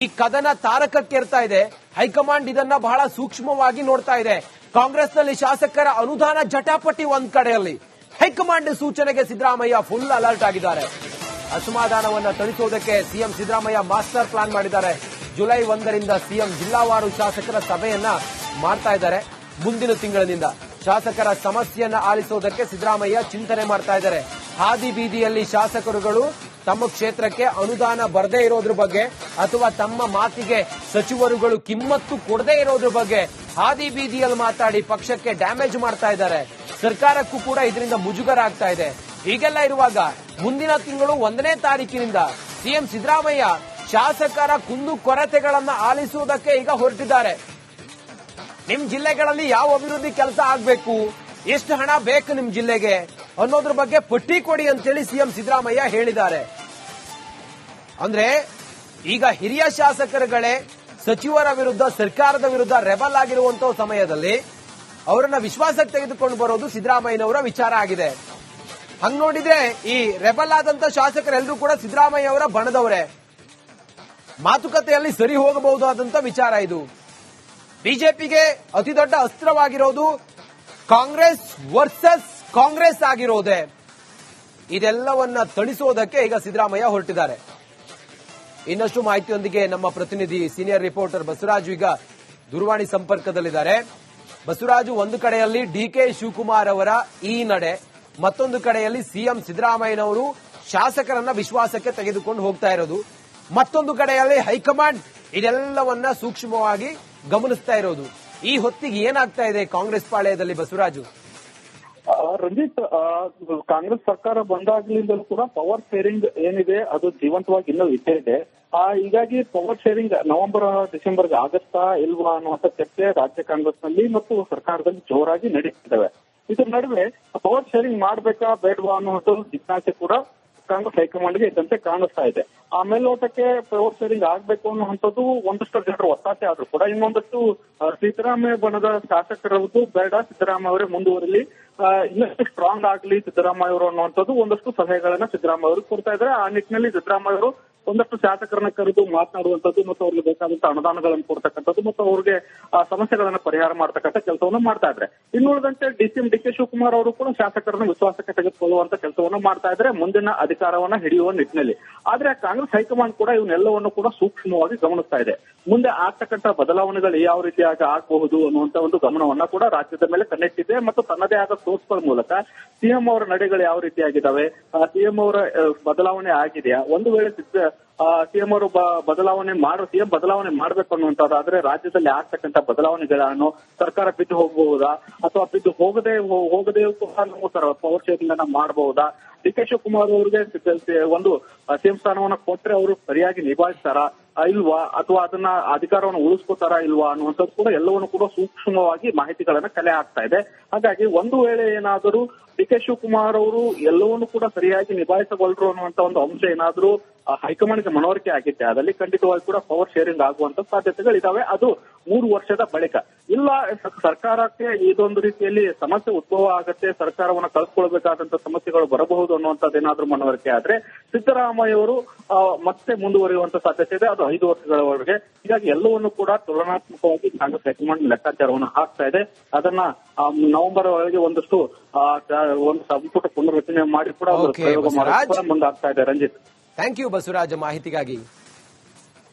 ಈ ಕದನ ತಾರಕಕ್ಕೇರ್ತಾ ಇದೆ. ಹೈಕಮಾಂಡ್ ಇದನ್ನ ಬಹಳ ಸೂಕ್ಷ್ಮವಾಗಿ ನೋಡ್ತಾ ಇದೆ. ಕಾಂಗ್ರೆಸ್ನಲ್ಲಿ ಶಾಸಕರ ಅನುದಾನ ಜಟಾಪಟಿ ಒಂದ್ ಕಡೆಯಲ್ಲಿ, ಹೈಕಮಾಂಡ್ ಸೂಚನೆಗೆ ಸಿದ್ದರಾಮಯ್ಯ ಫುಲ್ ಅಲರ್ಟ್ ಆಗಿದ್ದಾರೆ. ಅಸಮಾಧಾನವನ್ನ ತಣಿಸೋದಕ್ಕೆ ಸಿಎಂ ಸಿದ್ದರಾಮಯ್ಯ ಮಾಸ್ಟರ್ ಪ್ಲಾನ್ ಮಾಡಿದ್ದಾರೆ. ಜುಲೈ 1ರಿಂದ ಸಿಎಂ ಜಿಲ್ಲಾವಾರು ಶಾಸಕರ ಸಭೆಯನ್ನ ಮಾಡ್ತಾ ಇದ್ದಾರೆ. ಮುಂದಿನ ತಿಂಗಳಿನಿಂದ ಶಾಸಕರ ಸಮಸ್ಯೆಯನ್ನ ಆಲಿಸೋದಕ್ಕೆ ಸಿದ್ದರಾಮಯ್ಯ ಚಿಂತನೆ ಮಾಡ್ತಾ ಇದ್ದಾರೆ. ಹಾದಿ ಬೀದಿಯಲ್ಲಿ ಶಾಸಕರುಗಳು ತಮ್ಮ ಕ್ಷೇತ್ರಕ್ಕೆ ಅನುದಾನ ಬರದೇ ಇರೋದ್ರ ಬಗ್ಗೆ ಅಥವಾ ತಮ್ಮ ಮಾತಿಗೆ ಸಚಿವರುಗಳು ಕಿಮ್ಮತ್ತು ಕೊಡದೇ ಇರೋದ್ರ ಬಗ್ಗೆ ಹಾದಿ ಬೀದಿಯಲ್ಲಿ ಮಾತಾಡಿ ಪಕ್ಷಕ್ಕೆ ಡ್ಯಾಮೇಜ್ ಮಾಡ್ತಾ ಇದ್ದಾರೆ. ಸರ್ಕಾರಕ್ಕೂ ಕೂಡ ಇದರಿಂದ ಮುಜುಗರ ಆಗ್ತಾ ಇದೆ. ಹೀಗೆಲ್ಲ ಇರುವಾಗ ಮುಂದಿನ ತಿಂಗಳು 1ನೇ ತಾರೀಕಿನಿಂದ ಸಿಎಂ ಸಿದ್ದರಾಮಯ್ಯ ಶಾಸಕರ ಕುಂದು ಕೊರತೆಗಳನ್ನ ಆಲಿಸುವುದಕ್ಕೆ ಈಗ ಹೊರಟಿದ್ದಾರೆ. ನಿಮ್ ಜಿಲ್ಲೆಗಳಲ್ಲಿ ಯಾವ ಅಭಿವೃದ್ಧಿ ಕೆಲಸ ಆಗ್ಬೇಕು, ಎಷ್ಟು ಹಣ ಬೇಕು ನಿಮ್ ಜಿಲ್ಲೆಗೆ ಅನ್ನೋದ್ರ ಬಗ್ಗೆ ಪಟ್ಟಿ ಕೊಡಿ ಅಂತೇಳಿ ಸಿಎಂ ಸಿದ್ದರಾಮಯ್ಯ ಹೇಳಿದ್ದಾರೆ. ಅಂದ್ರೆ ಈಗ ಹಿರಿಯ ಶಾಸಕರುಗಳೇ ಸಚಿವರ ವಿರುದ್ಧ, ಸರ್ಕಾರದ ವಿರುದ್ಧ ರೆಬಲ್ ಆಗಿರುವಂತಹ ಸಮಯದಲ್ಲಿ ಅವರನ್ನ ವಿಶ್ವಾಸಕ್ಕೆ ತೆಗೆದುಕೊಂಡು ಬರೋದು ಸಿದ್ದರಾಮಯ್ಯನವರ ವಿಚಾರ ಆಗಿದೆ. ಹಂಗ್ ನೋಡಿದ್ರೆ ಈ ರೆಬಲ್ ಆದಂತ ಶಾಸಕರೆಲ್ಲರೂ ಕೂಡ ಸಿದ್ದರಾಮಯ್ಯ ಅವರ ಬಣದವರೇ. ಮಾತುಕತೆಯಲ್ಲಿ ಸರಿ ಹೋಗಬಹುದಾದಂತ ವಿಚಾರ ಇದು. ಬಿಜೆಪಿಗೆ ಅತಿ ದೊಡ್ಡ ಅಸ್ತ್ರವಾಗಿರೋದು ಕಾಂಗ್ರೆಸ್ ವರ್ಸಸ್ ಕಾಂಗ್ರೆಸ್ ಆಗಿರೋದೆ. ಇದೆಲ್ಲವನ್ನ ತಣಿಸೋದಕ್ಕೆ ಈಗ ಸಿದ್ದರಾಮಯ್ಯ ಹೊರಟಿದ್ದಾರೆ. ಇನ್ನಷ್ಟು ಮಾಹಿತಿಯೊಂದಿಗೆ ನಮ್ಮ ಪ್ರತಿನಿಧಿ ಸೀನಿಯರ್ ರಿಪೋರ್ಟರ್ ಬಸವರಾಜು ಈಗ ದೂರವಾಣಿ ಸಂಪರ್ಕದಲ್ಲಿದ್ದಾರೆ. ಬಸವರಾಜು, ಒಂದು ಕಡೆಯಲ್ಲಿ ಡಿಕೆ ಶಿವಕುಮಾರ್ ಅವರ ಈ ನಡೆ, ಮತ್ತೊಂದು ಕಡೆಯಲ್ಲಿ ಸಿಎಂ ಸಿದ್ದರಾಮಯ್ಯನವರು ಶಾಸಕರನ್ನ ವಿಶ್ವಾಸಕ್ಕೆ ತೆಗೆದುಕೊಂಡು ಹೋಗ್ತಾ ಇರೋದು, ಮತ್ತೊಂದು ಕಡೆಯಲ್ಲಿ ಹೈಕಮಾಂಡ್ ಇದೆಲ್ಲವನ್ನ ಸೂಕ್ಷ್ಮವಾಗಿ ಗಮನಿಸ್ತಾ ಇರೋದು. ಈ ಹೊತ್ತಿಗೆ ಏನಾಗ್ತಾ ಇದೆ ಕಾಂಗ್ರೆಸ್ ಪಾಳ್ಯದಲ್ಲಿ ಬಸವರಾಜು? ರಂಜಿತ್, ಕಾಂಗ್ರೆಸ್ ಸರ್ಕಾರ ಬಂದಾಗ್ಲಿಂದಲೂ ಕೂಡ ಪವರ್ ಶೇರಿಂಗ್ ಏನಿದೆ ಅದು ಜೀವಂತವಾಗಿ ಇನ್ನೂ ಇದ್ದೇ ಇದೆ. ಹೀಗಾಗಿ ಪವರ್ ಶೇರಿಂಗ್ ನವೆಂಬರ್ ಡಿಸೆಂಬರ್ಗೆ ಆಗತ್ತಾ ಇಲ್ವಾ ಅನ್ನುವಂತ ಚರ್ಚೆ ರಾಜ್ಯ ಕಾಂಗ್ರೆಸ್ನಲ್ಲಿ ಮತ್ತು ಸರ್ಕಾರದಲ್ಲಿ ಜೋರಾಗಿ ನಡೀತಿದ್ದಾವೆ. ಇದ್ರ ನಡುವೆ ಪವರ್ ಶೇರಿಂಗ್ ಮಾಡ್ಬೇಕಾ ಬೇಡವಾ ಅನ್ನುವಂಥ ಜಿಜ್ಞಾಸೆ ಕೂಡ ಕಾಂಗ್ರೆಸ್ ಹೈಕಮಾಂಡ್ಗೆ ಇದ್ದಂತೆ ಕಾಣಿಸ್ತಾ ಇದೆ. ಆ ಮೇಲ್ನೋಟಕ್ಕೆ ಪವರ್ ಶೇರಿಂಗ್ ಆಗ್ಬೇಕು ಅನ್ನುವಂಥದ್ದು ಒಂದಷ್ಟು ಜನರ ಒತ್ತಾಸೆ ಆದ್ರೂ ಕೂಡ ಇನ್ನೊಂದಷ್ಟು ಸಿದ್ದರಾಮಯ್ಯ ಬಣದ ಶಾಸಕರದ್ದು ಬೇಡ, ಸಿದ್ದರಾಮಯ್ಯ ಅವರೇ ಮುಂದುವರಿಲಿ, ಇನ್ನಷ್ಟು ಸ್ಟ್ರಾಂಗ್ ಆಗ್ಲಿ ಸಿದ್ದರಾಮಯ್ಯ ಅವರು ಅನ್ನುವಂಥದ್ದು ಒಂದಷ್ಟು ಸಲಹೆಗಳನ್ನ ಸಿದ್ದರಾಮಯ್ಯ ಅವರು ಕೊಡ್ತಾ ಇದ್ದಾರೆ. ಆ ನಿಟ್ಟಿನಲ್ಲಿ ಸಿದ್ದರಾಮಯ್ಯ ಅವರು ಒಂದಷ್ಟು ಶಾಸಕರನ್ನ ಕರೆದು ಮಾತನಾಡುವಂಥದ್ದು ಮತ್ತು ಅವ್ರಿಗೆ ಬೇಕಾದಂತಹ ಅನುದಾನಗಳನ್ನು ಕೊಡ್ತಕ್ಕಂಥದ್ದು ಮತ್ತು ಅವ್ರಿಗೆ ಸಮಸ್ಯೆಗಳನ್ನ ಪರಿಹಾರ ಮಾಡ್ತಕ್ಕಂಥ ಕೆಲಸವನ್ನು ಮಾಡ್ತಾ ಇದ್ದಾರೆ. ಇನ್ನುಳಿದಂತೆ ಡಿಕೆ ಶಿವಕುಮಾರ್ ಅವರು ಕೂಡ ಶಾಸಕರನ್ನ ವಿಶ್ವಾಸಕ್ಕೆ ತೆಗೆದುಕೊಳ್ಳುವಂತ ಕೆಲಸವನ್ನು ಮಾಡ್ತಾ ಇದ್ದಾರೆ ಮುಂದಿನ ಅಧಿಕಾರವನ್ನ ಹಿಡಿಯುವ ನಿಟ್ಟಿನಲ್ಲಿ. ಆದ್ರೆ ಕಾಂಗ್ರೆಸ್ ಹೈಕಮಾಂಡ್ ಕೂಡ ಇವನ್ನೆಲ್ಲವನ್ನು ಕೂಡ ಸೂಕ್ಷ್ಮವಾಗಿ ಗಮನಿಸ್ತಾ ಇದೆ. ಮುಂದೆ ಆಗ್ತಕ್ಕಂಥ ಬದಲಾವಣೆಗಳು ಯಾವ ರೀತಿಯಾಗಿ ಆಗಬಹುದು ಅನ್ನುವಂತ ಒಂದು ಗಮನವನ್ನ ಕೂಡ ರಾಜ್ಯದ ಮೇಲೆ ಕಣ್ಣಿಟ್ಟಿದೆ ಮತ್ತು ತನ್ನದೇ ಆದ ಸೋರ್ಸ್ಗಳ ಮೂಲಕ ಸಿಎಂ ಅವರ ನಡೆಗಳು ಯಾವ ರೀತಿಯಾಗಿದ್ದಾವೆ, ಸಿಎಂ ಅವರ ಬದಲಾವಣೆ ಆಗಿದೆಯಾ, ಒಂದು ವೇಳೆ ಸಿಎಂ ಅವರು ಸಿಎಂ ಬದಲಾವಣೆ ಮಾಡಬೇಕು ಅನ್ನುವಂತಾದ್ರೆ ರಾಜ್ಯದಲ್ಲಿ ಆಗ್ತಕ್ಕಂಥ ಬದಲಾವಣೆಗಳನ್ನು ಸರ್ಕಾರ ಬಿದ್ದು ಹೋಗಬಹುದಾ ಅಥವಾ ಬಿದ್ದು ಹೋಗದೆ ಪವರ್ ಶೇರಿಂಗ್ ಅನ್ನ ಮಾಡಬಹುದಾ, ಡಿಕೆ ಶಿವಕುಮಾರ್ ಅವರಿಗೆ ಒಂದು ಸಿಎಂ ಸ್ಥಾನವನ್ನ ಕೊಟ್ರೆ ಅವರು ಸರಿಯಾಗಿ ನಿಭಾಯಿಸ್ತಾರಾ ಇಲ್ವಾ ಅಥವಾ ಅದನ್ನ ಅಧಿಕಾರವನ್ನು ಉಳಿಸ್ಕೋತಾರಾ ಇಲ್ವಾ ಅನ್ನುವಂಥದ್ದು ಕೂಡ ಎಲ್ಲವನ್ನು ಕೂಡ ಸೂಕ್ಷ್ಮವಾಗಿ ಮಾಹಿತಿಗಳನ್ನ ಕಲೆ ಹಾಕ್ತಾ ಇದೆ. ಹಾಗಾಗಿ ಒಂದು ವೇಳೆ ಏನಾದರೂ ಡಿಕೆ ಶಿವಕುಮಾರ್ ಅವರು ಎಲ್ಲವನ್ನೂ ಕೂಡ ಸರಿಯಾಗಿ ನಿಭಾಯಿಸಬಲ್ಲರು ಅನ್ನುವಂತ ಒಂದು ಅಂಶ ಏನಾದರೂ ಹೈಕಮಾಂಡ್ಗೆ ಮನವರಿಕೆ ಆಗಿದ್ದೆ ಅದಲ್ಲಿ ಖಂಡಿತವಾಗಿ ಕೂಡ ಪವರ್ ಶೇರಿಂಗ್ ಆಗುವಂತ ಸಾಧ್ಯತೆಗಳಿದಾವೆ. ಅದು 3 ವರ್ಷದ ಬಳಿಕ. ಇಲ್ಲ ಸರ್ಕಾರಕ್ಕೆ ಇದೊಂದು ರೀತಿಯಲ್ಲಿ ಸಮಸ್ಯೆ ಉದ್ಭವ ಆಗತ್ತೆ, ಸರ್ಕಾರವನ್ನು ಕಳ್ಕೊಳ್ಬೇಕಾದಂತ ಸಮಸ್ಯೆಗಳು ಬರಬಹುದು ಅನ್ನುವಂಥದ್ದೇನಾದ್ರೂ ಮನವರಿಕೆ ಆದ್ರೆ ಸಿದ್ದರಾಮಯ್ಯ ಅವರು ಮತ್ತೆ ಮುಂದುವರಿಯುವಂತ ಸಾಧ್ಯತೆ ಇದೆ, ಅದು 5 ವರ್ಷಗಳವರೆಗೆ. ಹೀಗಾಗಿ ಎಲ್ಲವನ್ನು ಕೂಡ ತುಲನಾತ್ಮಕವಾಗಿ ಕಾಂಗ್ರೆಸ್ ಹೈಕಮಾಂಡ್ ಲೆಕ್ಕಾಚಾರವನ್ನು ಹಾಕ್ತಾ ಇದೆ. ಅದನ್ನ ನವೆಂಬರ್ ಒಳಗೆ ಒಂದು ಸಂಪುಟ ಪುನರ್ರಚನೆ ಮಾಡಿ ಕೂಡ ಪ್ರಯೋಗ ಮಾಡಿ ಮುಂದಾಗ್ತಾ ಇದೆ. ರಂಜಿತ್, ಥ್ಯಾಂಕ್ ಯು ಬಸವರಾಜ ಮಾಹಿತಿಗಾಗಿ.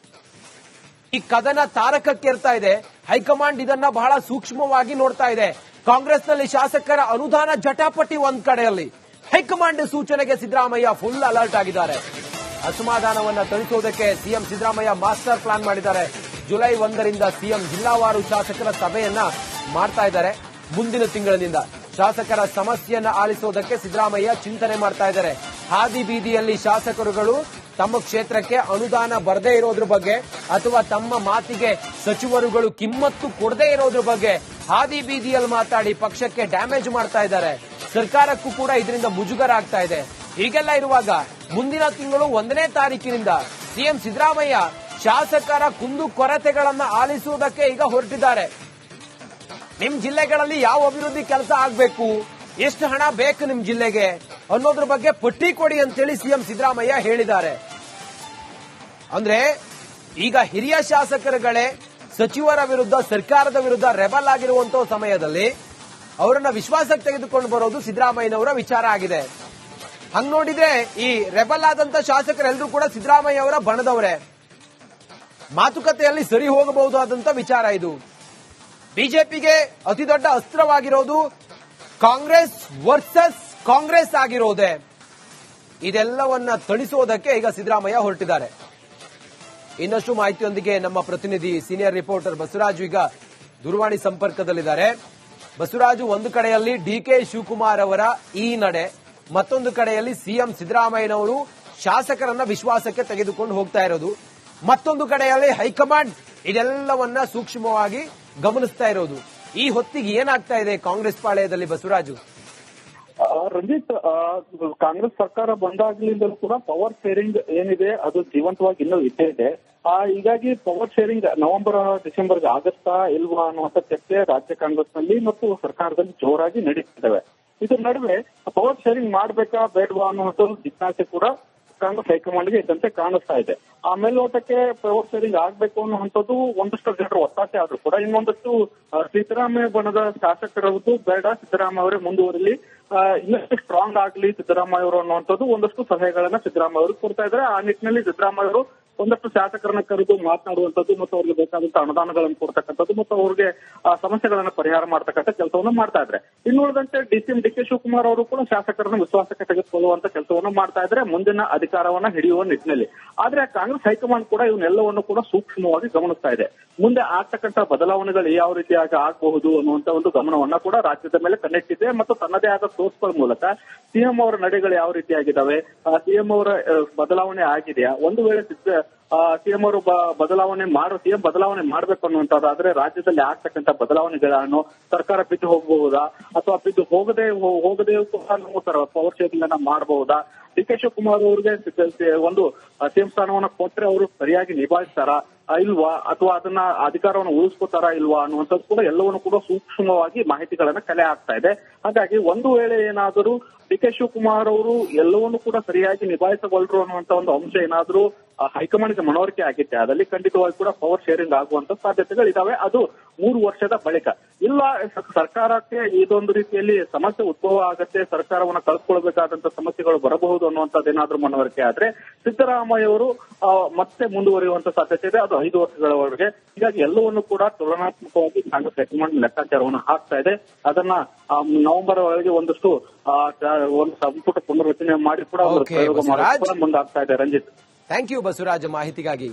ಈ ಕದನ ತಾರಕಕ್ಕೇರ್ತಾ ಇದೆ. ಹೈಕಮಾಂಡ್ ಇದನ್ನ ಬಹಳ ಸೂಕ್ಷ್ಮವಾಗಿ ನೋಡ್ತಾ ಇದೆ. ಕಾಂಗ್ರೆಸ್ನಲ್ಲಿ ಶಾಸಕರ ಅನುದಾನ ಜಟಾಪಟಿ ಒಂದ್ ಕಡೆಯಲ್ಲಿ, ಹೈಕಮಾಂಡ್ ಸೂಚನೆಗೆ ಸಿದ್ದರಾಮಯ್ಯ ಫುಲ್ ಅಲರ್ಟ್ ಆಗಿದ್ದಾರೆ. ಅಸಮಾಧಾನವನ್ನ ತಣಿಸೋದಕ್ಕೆ ಸಿಎಂ ಸಿದ್ದರಾಮಯ್ಯ ಮಾಸ್ಟರ್ ಪ್ಲಾನ್ ಮಾಡಿದ್ದಾರೆ. ಜುಲೈ 1ರಿಂದ ಸಿಎಂ ಜಿಲ್ಲಾವಾರು ಶಾಸಕರ ಸಭೆಯನ್ನ ಮಾಡ್ತಾ ಇದ್ದಾರೆ. ಮುಂದಿನ ತಿಂಗಳಿನಿಂದ ಶಾಸಕರ ಸಮಸ್ಯೆಯನ್ನ ಆಲಿಸೋದಕ್ಕೆ ಸಿದ್ದರಾಮಯ್ಯ ಚಿಂತನೆ ಮಾಡ್ತಾ ಇದ್ದಾರೆ. ಹಾದಿ ಬೀದಿಯಲ್ಲಿ ಶಾಸಕರುಗಳು ತಮ್ಮ ಕ್ಷೇತ್ರಕ್ಕೆ ಅನುದಾನ ಬರದೇ ಇರೋದ್ರ ಬಗ್ಗೆ ಅಥವಾ ತಮ್ಮ ಮಾತಿಗೆ ಸಚಿವರುಗಳು ಕಿಮ್ಮತ್ತು ಕೊಡದೇ ಇರೋದ್ರ ಬಗ್ಗೆ ಹಾದಿ ಬೀದಿಯಲ್ಲಿ ಮಾತಾಡಿ ಪಕ್ಷಕ್ಕೆ ಡ್ಯಾಮೇಜ್ ಮಾಡ್ತಾ ಇದ್ದಾರೆ. ಸರ್ಕಾರಕ್ಕೂ ಕೂಡ ಇದರಿಂದ ಮುಜುಗರ ಆಗ್ತಾ ಇದೆ. ಹೀಗೆಲ್ಲ ಇರುವಾಗ ಮುಂದಿನ ತಿಂಗಳು 1ನೇ ತಾರೀಕಿನಿಂದ ಸಿಎಂ ಸಿದ್ದರಾಮಯ್ಯ ಶಾಸಕರ ಕುಂದು ಕೊರತೆಗಳನ್ನ ಆಲಿಸುವುದಕ್ಕೆ ಈಗ ಹೊರಟಿದ್ದಾರೆ. ನಿಮ್ ಜಿಲ್ಲೆಗಳಲ್ಲಿ ಯಾವ ಅಭಿವೃದ್ಧಿ ಕೆಲಸ ಆಗ್ಬೇಕು, ಎಷ್ಟು ಹಣ ಬೇಕು ನಿಮ್ ಜಿಲ್ಲೆಗೆ ಅನ್ನೋದ್ರ ಬಗ್ಗೆ ಪಟ್ಟಿ ಕೊಡಿ ಅಂತೇಳಿ ಸಿಎಂ ಸಿದ್ದರಾಮಯ್ಯ ಹೇಳಿದ್ದಾರೆ. ಅಂದ್ರೆ ಈಗ ಹಿರಿಯ ಶಾಸಕರುಗಳೇ ಸಚಿವರ ವಿರುದ್ಧ ಸರ್ಕಾರದ ವಿರುದ್ಧ ರೆಬಲ್ ಆಗಿರುವಂತಹ ಸಮಯದಲ್ಲಿ ಅವರನ್ನ ವಿಶ್ವಾಸಕ್ಕೆ ತೆಗೆದುಕೊಂಡು ಬರೋದು ಸಿದ್ದರಾಮಯ್ಯನವರ ವಿಚಾರ ಆಗಿದೆ. ಹಂಗ್ ನೋಡಿದ್ರೆ ಈ ರೆಬಲ್ ಆದಂತ ಶಾಸಕರೆಲ್ಲರೂ ಕೂಡ ಸಿದ್ದರಾಮಯ್ಯ ಅವರ ಬಣದವರೇ. ಮಾತುಕತೆಯಲ್ಲಿ ಸರಿ ಹೋಗಬಹುದಾದಂತ ವಿಚಾರ ಇದು. ಬಿಜೆಪಿಗೆ ಅತಿ ದೊಡ್ಡ ಅಸ್ತ್ರವಾಗಿರೋದು ಕಾಂಗ್ರೆಸ್ ವರ್ಸಸ್ ಕಾಂಗ್ರೆಸ್ ಆಗಿರೋದೇ. ಇದೆಲ್ಲವನ್ನ ತಣಿಸೋದಕ್ಕೆ ಈಗ ಸಿದ್ದರಾಮಯ್ಯ ಹೊರಟಿದ್ದಾರೆ. ಇನ್ನಷ್ಟು ಮಾಹಿತಿಯೊಂದಿಗೆ ನಮ್ಮ ಪ್ರತಿನಿಧಿ ಸೀನಿಯರ್ ರಿಪೋರ್ಟರ್ ಬಸವರಾಜು ಈಗ ದೂರವಾಣಿ ಸಂಪರ್ಕದಲ್ಲಿದ್ದಾರೆ. ಬಸವರಾಜು, ಒಂದು ಕಡೆಯಲ್ಲಿ ಡಿಕೆ ಶಿವಕುಮಾರ್ ಅವರ ಈ ನಡೆ, ಮತ್ತೊಂದು ಕಡೆಯಲ್ಲಿ ಸಿಎಂ ಸಿದ್ದರಾಮಯ್ಯನವರು ಶಾಸಕರನ್ನ ವಿಶ್ವಾಸಕ್ಕೆ ತೆಗೆದುಕೊಂಡು ಹೋಗ್ತಾ ಇರೋದು, ಮತ್ತೊಂದು ಕಡೆಯಲ್ಲಿ ಹೈಕಮಾಂಡ್ ಇದೆಲ್ಲವನ್ನ ಸೂಕ್ಷ್ಮವಾಗಿ ಗಮನಿಸ್ತಾ ಇರೋದು. ಈ ಹೊತ್ತಿಗೆ ಏನಾಗ್ತಾ ಇದೆ ಕಾಂಗ್ರೆಸ್ ಪಾಳೆಯದಲ್ಲಿ ಬಸವರಾಜು? ರಂಜಿತ್, ಕಾಂಗ್ರೆಸ್ ಸರ್ಕಾರ ಬಂದಾಗ್ಲಿಂದಲೂ ಕೂಡ ಪವರ್ ಶೇರಿಂಗ್ ಏನಿದೆ ಅದು ಜೀವಂತವಾಗಿ ಇನ್ನೂ ಇದ್ದೇ ಇದೆ. ಹೀಗಾಗಿ ಪವರ್ ಶೇರಿಂಗ್ ನವೆಂಬರ್ ಡಿಸೆಂಬರ್ಗೆ ಆಗತ್ತಾ ಇಲ್ವಾ ಅನ್ನುವಂಥ ಚರ್ಚೆ ರಾಜ್ಯ ಕಾಂಗ್ರೆಸ್ನಲ್ಲಿ ಮತ್ತು ಸರ್ಕಾರದಲ್ಲಿ ಜೋರಾಗಿ ನಡೀತಿದ್ದಾವೆ. ಇದ್ರ ನಡುವೆ ಪವರ್ ಶೇರಿಂಗ್ ಮಾಡ್ಬೇಕಾ ಬೇಡವಾ ಅನ್ನುವಂಥ ಜಿಜ್ಞಾಸೆ ಕೂಡ ಕಾಂಗ್ರೆಸ್ ಹೈಕಮಾಂಡ್ಗೆ ಇದ್ದಂತೆ ಕಾಣಿಸ್ತಾ ಇದೆ. ಆ ಮೇಲ್ನೋಟಕ್ಕೆ ಪವರ್ ಶೇರಿಂಗ್ ಆಗ್ಬೇಕು ಅನ್ನುವಂಥದ್ದು ಒಂದಷ್ಟು ಜನರ ಒತ್ತಾಸೆ ಆದ್ರೂ ಕೂಡ ಇನ್ನೊಂದಷ್ಟು ಸಿದ್ದರಾಮಯ್ಯ ಬಣದ ಶಾಸಕರದ್ದು ಬೇಡ, ಸಿದ್ದರಾಮಯ್ಯ ಅವರೇ ಮುಂದುವರಿಲಿ, ಇನ್ನಷ್ಟು ಸ್ಟ್ರಾಂಗ್ ಆಗ್ಲಿ ಸಿದ್ದರಾಮಯ್ಯ ಅವರು ಅನ್ನುವಂಥದ್ದು ಒಂದಷ್ಟು ಸಲಹೆಗಳನ್ನ ಸಿದ್ದರಾಮಯ್ಯ ಅವರು ಕೊಡ್ತಾ ಇದ್ದಾರೆ. ಆ ನಿಟ್ಟಿನಲ್ಲಿ ಸಿದ್ದರಾಮಯ್ಯ ಅವರು ಒಂದಷ್ಟು ಶಾಸಕರನ್ನ ಕರೆದು ಮಾತನಾಡುವಂಥದ್ದು ಮತ್ತು ಅವ್ರಿಗೆ ಬೇಕಾದಂತಹ ಅನುದಾನಗಳನ್ನು ಕೊಡ್ತಕ್ಕಂಥದ್ದು ಮತ್ತು ಅವ್ರಿಗೆ ಸಮಸ್ಯೆಗಳನ್ನ ಪರಿಹಾರ ಮಾಡ್ತಕ್ಕಂಥ ಕೆಲಸವನ್ನು ಮಾಡ್ತಾ ಇದ್ದಾರೆ. ಇನ್ನುಳಿದಂತೆ ಡಿಸಿಎಂ ಡಿ ಕೆ ಶಿವಕುಮಾರ್ ಅವರು ಕೂಡ ಶಾಸಕರನ್ನ ವಿಶ್ವಾಸಕ್ಕೆ ತೆಗೆದುಕೊಳ್ಳುವಂತ ಕೆಲಸವನ್ನು ಮಾಡ್ತಾ ಇದ್ದಾರೆ ಮುಂದಿನ ಅಧಿಕಾರವನ್ನ ಹಿಡಿಯುವ ನಿಟ್ಟಿನಲ್ಲಿ. ಆದ್ರೆ ಕಾಂಗ್ರೆಸ್ ಹೈಕಮಾಂಡ್ ಕೂಡ ಇವನ್ನೆಲ್ಲವನ್ನು ಕೂಡ ಸೂಕ್ಷ್ಮವಾಗಿ ಗಮನಿಸ್ತಾ ಇದೆ. ಮುಂದೆ ಆಗ್ತಕ್ಕಂಥ ಬದಲಾವಣೆಗಳು ಯಾವ ರೀತಿಯಾಗಿ ಆಗಬಹುದು ಅನ್ನುವಂತ ಒಂದು ಗಮನವನ್ನ ಕೂಡ ರಾಜ್ಯದ ಮೇಲೆ ಕಣ್ಣಿಟ್ಟಿದೆ ಮತ್ತು ತನ್ನದೇ ಆದ ಸೋರ್ಸ್ಗಳ ಮೂಲಕ ಸಿಎಂ ಅವರ ನಡೆಗಳು ಯಾವ ರೀತಿಯಾಗಿದ್ದಾವೆ, ಸಿಎಂ ಅವರ ಬದಲಾವಣೆ ಆಗಿದೆಯಾ, ಒಂದು ವೇಳೆ ಸಿಎಂ ಅವರು ಸಿಎಂ ಬದಲಾವಣೆ ಮಾಡಬೇಕು ಅನ್ನುವಂಥದ್ದಾದ್ರೆ ರಾಜ್ಯದಲ್ಲಿ ಆಗ್ತಕ್ಕಂಥ ಬದಲಾವಣೆಗಳನ್ನು ಸರ್ಕಾರ ಬಿದ್ದು ಹೋಗಬಹುದಾ ಅಥವಾ ಬಿದ್ದು ಹೋಗದೆ ಪವರ್ ಶೇರಿಂಗ್ ಅನ್ನ ಮಾಡಬಹುದಾ, ಡಿ ಕೆ ಶಿವಕುಮಾರ್ ಅವರಿಗೆ ಒಂದು ಸಿಎಂ ಸ್ಥಾನವನ್ನ ಕೊಟ್ಟರೆ ಅವರು ಸರಿಯಾಗಿ ನಿಭಾಯಿಸ್ತಾರಾ ಇಲ್ವಾ ಅಥವಾ ಅದನ್ನ ಅಧಿಕಾರವನ್ನು ಉಳಿಸ್ಕೋತಾರಾ ಇಲ್ವಾ ಅನ್ನುವಂಥದ್ದು ಕೂಡ ಎಲ್ಲವನ್ನು ಕೂಡ ಸೂಕ್ಷ್ಮವಾಗಿ ಮಾಹಿತಿಗಳನ್ನ ಕಲೆ ಆಗ್ತಾ ಇದೆ. ಹಾಗಾಗಿ ಒಂದು ವೇಳೆ ಏನಾದರೂ ಡಿ ಕೆ ಶಿವಕುಮಾರ್ ಅವರು ಎಲ್ಲವನ್ನೂ ಕೂಡ ಸರಿಯಾಗಿ ನಿಭಾಯಿಸಬಲ್ಲರು ಅನ್ನುವಂತ ಒಂದು ಅಂಶ ಏನಾದರೂ ಹೈಕಮಾಂಡ್ಗೆ ಮನವರಿಕೆ ಆಗಿದ್ದೆ ಅದಲ್ಲಿ ಖಂಡಿತವಾಗಿ ಕೂಡ ಪವರ್ ಶೇರಿಂಗ್ ಆಗುವಂತ ಸಾಧ್ಯತೆಗಳಿದಾವೆ. ಅದು 3 ವರ್ಷದ ಬಳಿಕ. ಇಲ್ಲ ಸರ್ಕಾರಕ್ಕೆ ಇದೊಂದು ರೀತಿಯಲ್ಲಿ ಸಮಸ್ಯೆ ಉದ್ಭವ ಆಗತ್ತೆ, ಸರ್ಕಾರವನ್ನ ಕಳ್ಕೊಳ್ಬೇಕಾದಂತ ಸಮಸ್ಯೆಗಳು ಬರಬಹುದು ಅನ್ನುವಂಥದ್ದೇನಾದ್ರೂ ಮನವರಿಕೆ ಆದ್ರೆ ಸಿದ್ದರಾಮಯ್ಯ ಅವರು ಮತ್ತೆ ಮುಂದುವರಿಯುವಂತ ಸಾಧ್ಯತೆ ಇದೆ. ಅದು 5 ವರ್ಷಗಳವರೆಗೆ. ಹೀಗಾಗಿ ಎಲ್ಲವನ್ನು ಕೂಡ ತುಲನಾತ್ಮಕವಾಗಿ ಕಾಂಗ್ರೆಸ್ ಹೈಕಮಾಂಡ್ ಲೆಕ್ಕಾಚಾರವನ್ನು ಹಾಕ್ತಾ ಇದೆ. ಅದನ್ನ ನವೆಂಬರ್ ಒಳಗೆ ಒಂದಷ್ಟು ಒಂದು ಸಂಪುಟ ಪುನರ್ರಚನೆ ಮಾಡಿ ಕೂಡ ಪ್ರಯೋಗ ಮಾಡಿ ಮುಂದಾಗ್ತಾ ಇದೆ. ರಂಜಿತ್, ಥ್ಯಾಂಕ್ ಯು ಬಸವರಾಜ ಮಾಹಿತಿಗಾಗಿ.